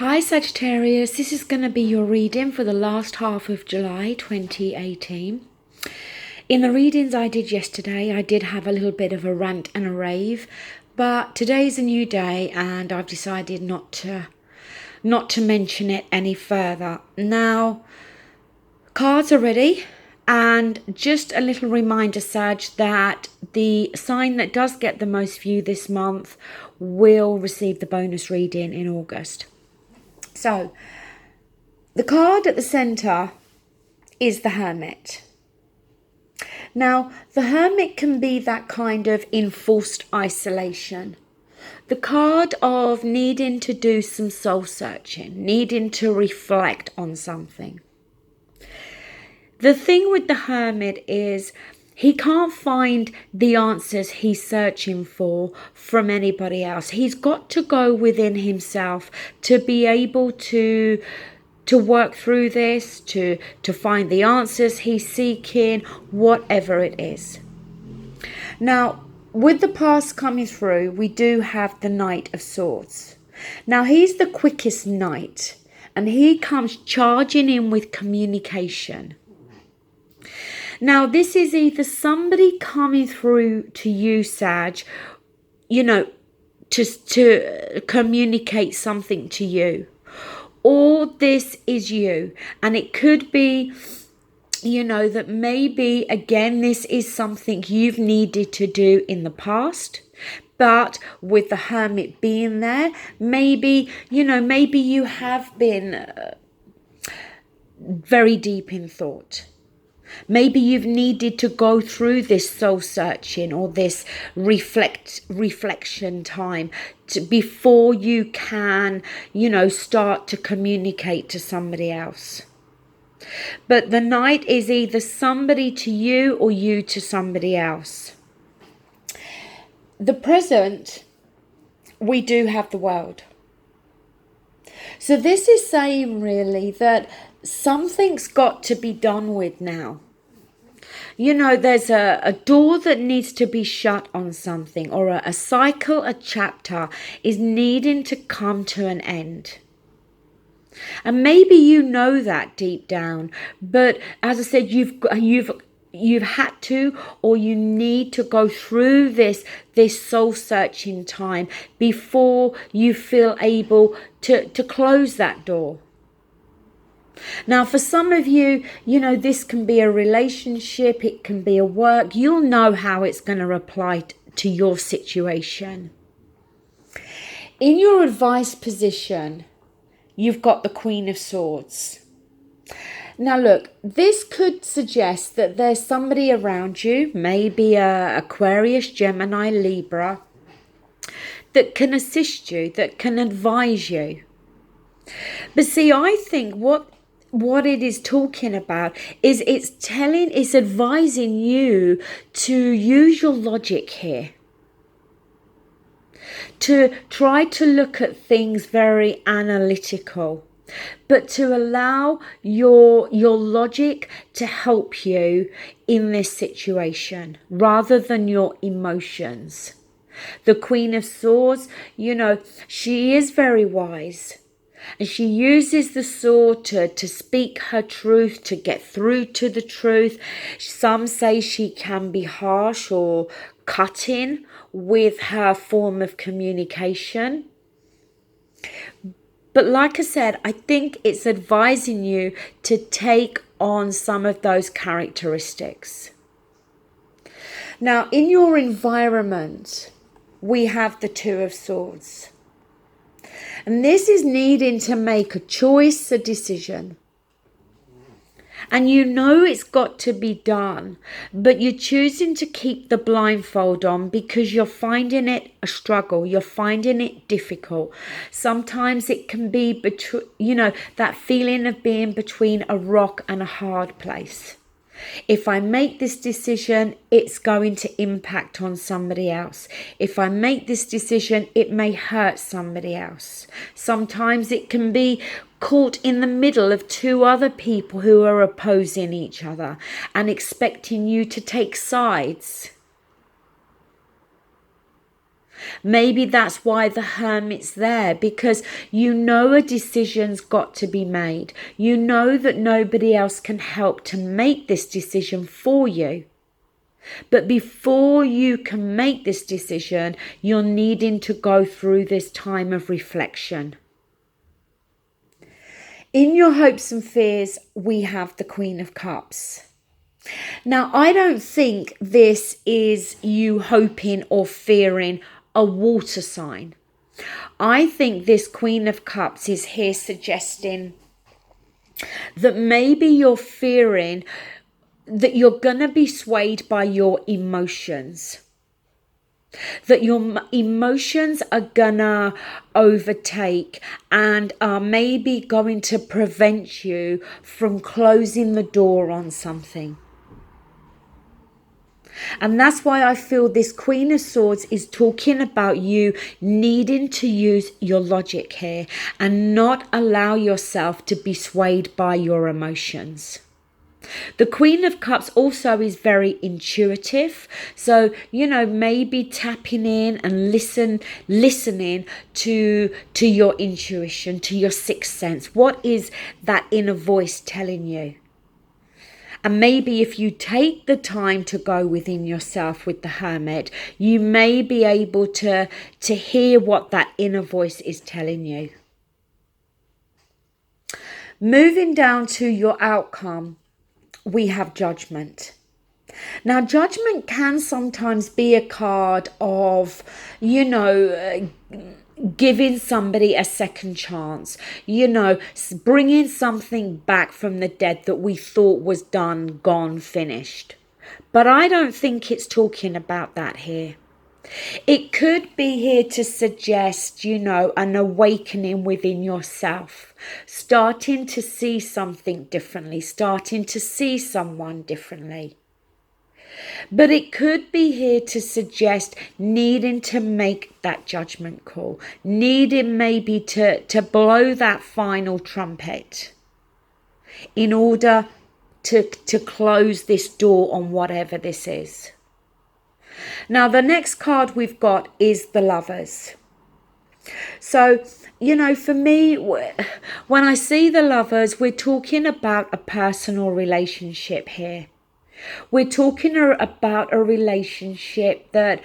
Hi Sagittarius, this is going to be your reading for the last half of July 2018. In the readings I did yesterday, I did have a little bit of a rant and a rave, but today's a new day and I've decided not to mention it any further. Now, cards are ready, and just a little reminder, Sag, that the sign that does get the most view this month will receive the bonus reading in August. So, the card at the centre is the Hermit. Now, the Hermit can be that kind of enforced isolation. The card of needing to do some soul searching, needing to reflect on something. The thing with the Hermit is he can't find the answers he's searching for from anybody else. He's got to go within himself to be able to work through this, to find the answers he's seeking, whatever it is. Now, with the past coming through, we do have the Knight of Swords. Now, he's the quickest knight, and he comes charging in with communication. Now, this is either somebody coming through to you, Sag, to communicate something to you, or this is you. And it could be, that maybe, again, this is something you've needed to do in the past. But with the Hermit being there, maybe you have been very deep in thought. Maybe you've needed to go through this soul searching or this reflection time before you can, start to communicate to somebody else. But the Knight is either somebody to you or you to somebody else. The present, we do have the World. So this is saying really that something's got to be done with now. There's a door that needs to be shut on something, or a cycle, a chapter is needing to come to an end. And maybe you know that deep down, but as I said, you've had to, or you need to go through this soul searching time before you feel able to close that door. Now, for some of you, this can be a relationship, it can be a work. You'll know how it's going to apply to your situation. In your advice position, you've got the Queen of Swords. Now, look, this could suggest that there's somebody around you, maybe a Aquarius, Gemini, Libra, that can assist you, that can advise you. But see, I think what it is talking about is it's advising you to use your logic here, to try to look at things very analytical, but to allow your logic to help you in this situation rather than your emotions. The Queen of Swords, she is very wise. And she uses the sword to speak her truth, to get through to the truth. Some say she can be harsh or cutting with her form of communication. But like I said, I think it's advising you to take on some of those characteristics. Now, in your environment, we have the Two of Swords. And this is needing to make a choice, a decision. And it's got to be done, but you're choosing to keep the blindfold on because you're finding it a struggle. You're finding it difficult. Sometimes it can be, that feeling of being between a rock and a hard place. If I make this decision, it's going to impact on somebody else. If I make this decision, it may hurt somebody else. Sometimes it can be caught in the middle of two other people who are opposing each other and expecting you to take sides. Maybe that's why the Hermit's there, because you know a decision's got to be made. You know that nobody else can help to make this decision for you. But before you can make this decision, you're needing to go through this time of reflection. In your hopes and fears, we have the Queen of Cups. Now, I don't think this is you hoping or fearing a water sign. I think this Queen of Cups is here suggesting that maybe you're fearing that you're going to be swayed by your emotions. That your emotions are gonna overtake and are maybe going to prevent you from closing the door on something. And that's why I feel this Queen of Swords is talking about you needing to use your logic here and not allow yourself to be swayed by your emotions. The Queen of Cups also is very intuitive. So, maybe tapping in and listening to your intuition, to your sixth sense. What is that inner voice telling you? And maybe if you take the time to go within yourself with the Hermit, you may be able to hear what that inner voice is telling you. Moving down to your outcome, we have Judgment. Now, Judgment can sometimes be a card of, giving somebody a second chance, bringing something back from the dead that we thought was done, gone, finished. But I don't think it's talking about that here. It could be here to suggest, an awakening within yourself, starting to see something differently, starting to see someone differently. But it could be here to suggest needing to make that judgment call, needing maybe to blow that final trumpet in order to close this door on whatever this is. Now, the next card we've got is the Lovers. So, for me, when I see the Lovers, we're talking about a personal relationship here. We're talking about a relationship that,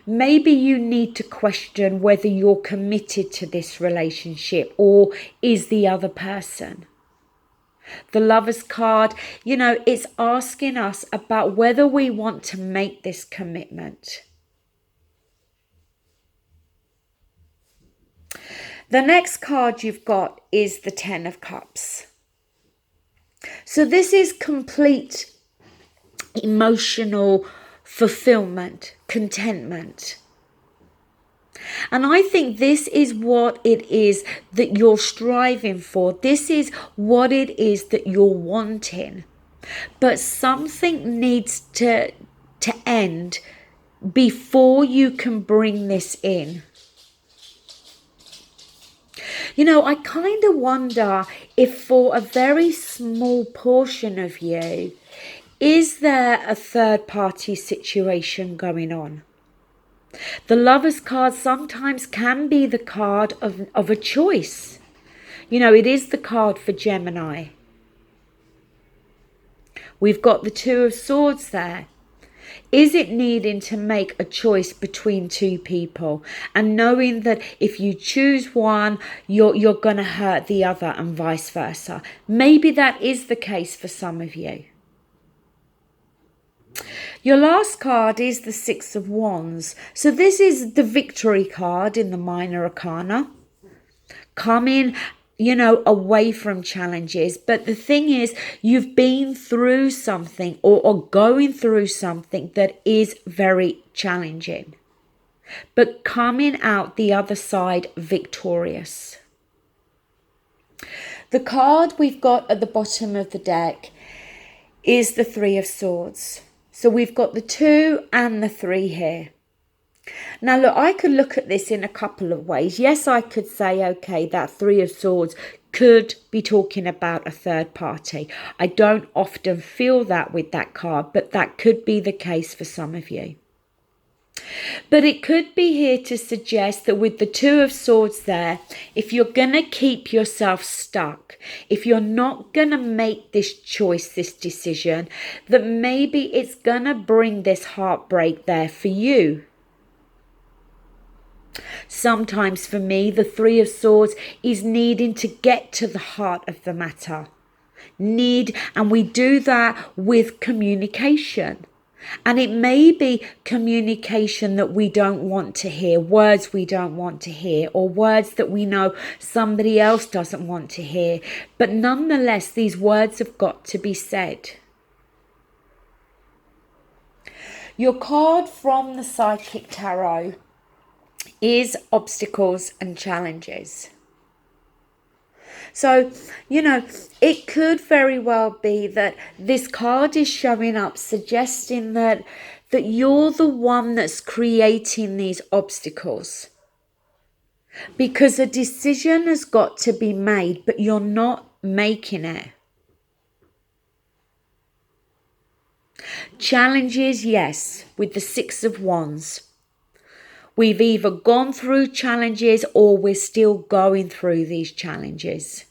maybe you need to question whether you're committed to this relationship or is the other person. The Lovers card, it's asking us about whether we want to make this commitment. The next card you've got is the Ten of Cups. So this is complete emotional fulfillment, contentment. And I think this is what it is that you're striving for. This is what it is that you're wanting. But something needs to end before you can bring this in. I kind of wonder if for a very small portion of you, is there a third party situation going on? The Lovers card sometimes can be the card of a choice. It is the card for Gemini. We've got the Two of Swords there. Is it needing to make a choice between two people and knowing that if you choose one, you're going to hurt the other and vice versa? Maybe that is the case for some of you. Your last card is the Six of Wands. So this is the victory card in the Minor Arcana. Coming, away from challenges. But the thing is, you've been through something or going through something that is very challenging. But coming out the other side victorious. The card we've got at the bottom of the deck is the Three of Swords. So we've got the 2 and the 3 here. Now, look, I could look at this in a couple of ways. Yes, I could say, okay, that 3 of Swords could be talking about a third party. I don't often feel that with that card, but that could be the case for some of you. But it could be here to suggest that with the Two of Swords there, if you're going to keep yourself stuck, if you're not going to make this choice, this decision, that maybe it's going to bring this heartbreak there for you. Sometimes for me, the Three of Swords is needing to get to the heart of the matter. And we do that with communication. And it may be communication that we don't want to hear, words we don't want to hear, or words that we know somebody else doesn't want to hear. But nonetheless, these words have got to be said. Your card from the Psychic Tarot is obstacles and challenges. So, it could very well be that this card is showing up suggesting that you're the one that's creating these obstacles. Because a decision has got to be made, but you're not making it. Challenges, yes, with the Six of Wands. We've either gone through challenges or we're still going through these challenges.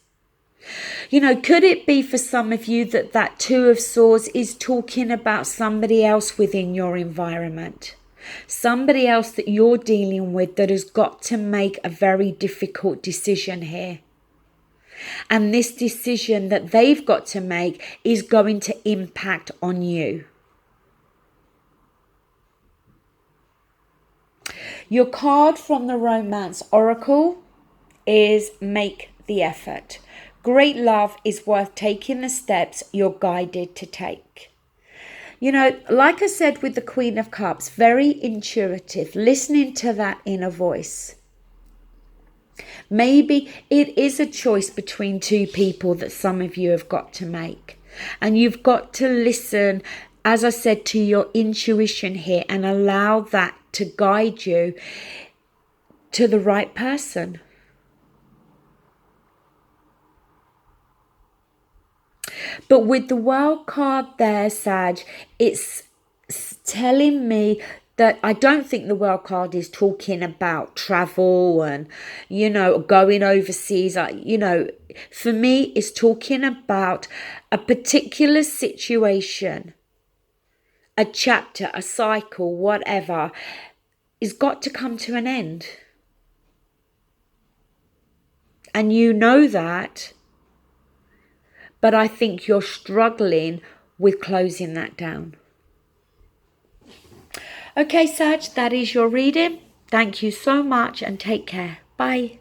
Could it be for some of you that Two of Swords is talking about somebody else within your environment? Somebody else that you're dealing with that has got to make a very difficult decision here. And this decision that they've got to make is going to impact on you. Your card from the Romance Oracle is Make the Effort. Great love is worth taking the steps you're guided to take. Like I said with the Queen of Cups, very intuitive, listening to that inner voice. Maybe it is a choice between two people that some of you have got to make. And you've got to listen, as I said, to your intuition here and allow that to guide you to the right person. But with the World card there, Sag, it's telling me that I don't think the World card is talking about travel and, going overseas. For me, it's talking about a particular situation, a chapter, a cycle, whatever, is got to come to an end. And you know that, but I think you're struggling with closing that down. Okay, Sag, that is your reading. Thank you so much and take care. Bye.